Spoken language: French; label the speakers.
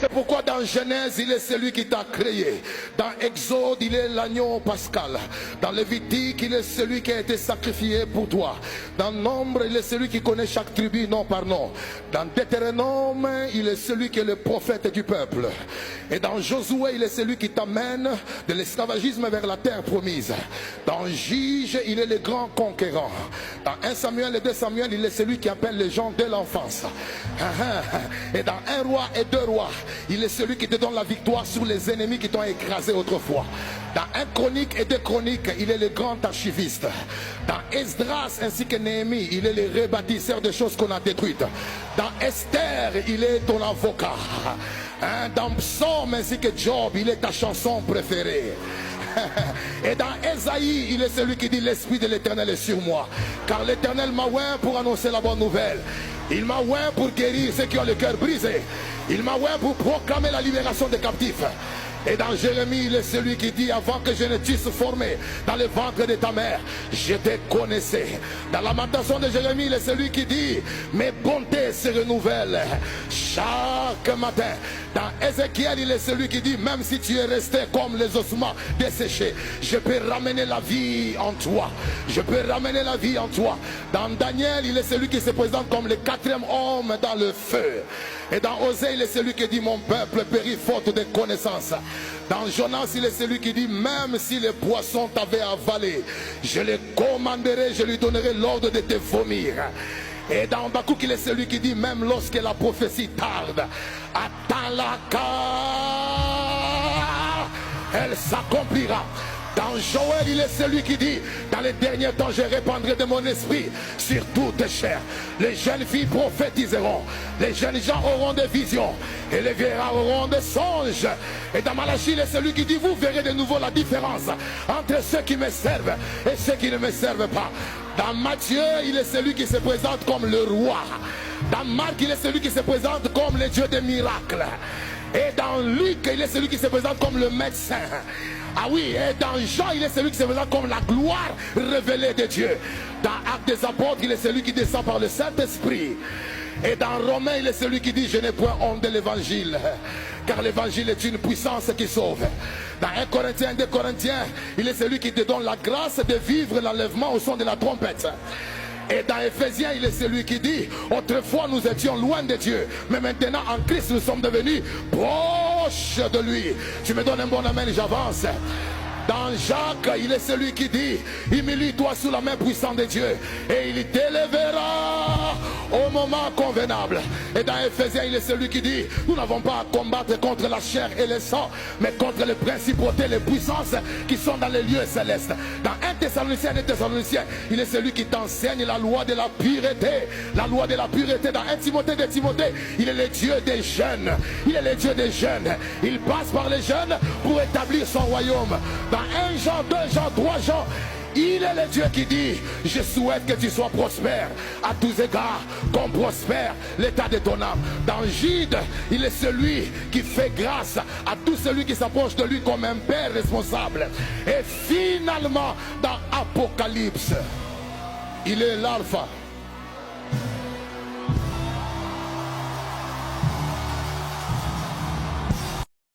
Speaker 1: C'est pourquoi dans Genèse, il est celui qui t'a créé. Dans Exode, il est l'agneau pascal. Dans Lévitique, il est celui qui a été sacrifié pour toi. Dans Nombre, il est celui qui connaît chaque tribu nom par nom. Dans Deutéronome, il est celui qui est le prophète du peuple. Et dans Josué, il est celui qui t'amène de l'esclavagisme vers la terre promise. Dans Juge, il est le grand conquérant. Dans 1 Samuel et 2 Samuel, il est celui qui appelle les gens dès l'enfance. Et dans 1 roi et 2 rois, il est celui qui te donne la victoire sur les ennemis qui t'ont écrasé autrefois. Dans 1 Chronique et 2 Chroniques, il est le grand archiviste. Dans Esdras ainsi que Néhémie, il est le rebâtisseur des choses qu'on a détruites. Dans Esther, il est ton avocat. Dans Psaume ainsi que Job, il est ta chanson préférée. Et dans Ésaïe, il est celui qui dit l'Esprit de l'Éternel est sur moi. Car l'Éternel m'a oint pour annoncer la bonne nouvelle. Il m'a oint pour guérir ceux qui ont le cœur brisé. Il m'a oint pour proclamer la libération des captifs. Et dans Jérémie, il est celui qui dit avant que je ne t'eusse formé dans le ventre de ta mère, je te connaissais. Dans Lamentation de Jérémie, il est celui qui dit mes bontés se renouvellent chaque matin. Dans Ézéchiel, il est celui qui dit même si tu es resté comme les ossements desséchés, je peux ramener la vie en toi. Je peux ramener la vie en toi. Dans Daniel, il est celui qui se présente comme le 4e homme dans le feu. Et dans Osée, il est celui qui dit mon peuple périt faute de connaissances. Dans Jonas, il est celui qui dit même si les poissons t'avaient avalé, je les commanderai, je lui donnerai l'ordre de te vomir. Et dans Habakkuk, il est celui qui dit même lorsque la prophétie tarde, attends-la car elle s'accomplira. Dans Joël, il est celui qui dit dans les derniers temps je répandrai de mon esprit sur toutes chairs. Les jeunes filles prophétiseront, les jeunes gens auront des visions et les vieillards auront des songes. Et dans Malachie, il est celui qui dit vous verrez de nouveau la différence entre ceux qui me servent et ceux qui ne me servent pas. Dans Matthieu, il est celui qui se présente comme le roi. Dans Marc, il est celui qui se présente comme le Dieu des miracles. Et dans Luc, il est celui qui se présente comme le médecin. Ah oui, et dans Jean, il est celui qui se présente comme la gloire révélée de Dieu. Dans Actes des Apôtres, il est celui qui descend par le Saint-Esprit. Et dans Romains, il est celui qui dit je n'ai point honte de l'évangile, car l'évangile est une puissance qui sauve. Dans 1 Corinthiens, 2 Corinthiens, il est celui qui te donne la grâce de vivre l'enlèvement au son de la trompette. Et dans Éphésiens, il est celui qui dit autrefois nous étions loin de Dieu, mais maintenant en Christ nous sommes devenus proches de lui. Tu me donnes un bon amen, j'avance. Dans Jacques, il est celui qui dit humilie-toi sous la main puissante de Dieu et il t'élèvera au moment convenable. Et dans Éphésiens, il est celui qui dit nous n'avons pas à combattre contre la chair et le sang, mais contre les principautés, les puissances qui sont dans les lieux célestes. Dans 1 Thessaloniciens et Thessaloniciens, il est celui qui t'enseigne la loi de la pureté. La loi de la pureté. Dans 1 Timothée de Timothée, il est le Dieu des jeunes. Il est le Dieu des jeunes. Il passe par les jeunes pour établir son royaume. Dans 1 Jean, 2 Jean, 3 Jean, il est le Dieu qui dit je souhaite que tu sois prospère à tous égards, qu'on prospère l'état de ton âme. Dans Jude, il est celui qui fait grâce à tout celui qui s'approche de lui comme un père responsable. Et finalement, dans Apocalypse, il est l'alpha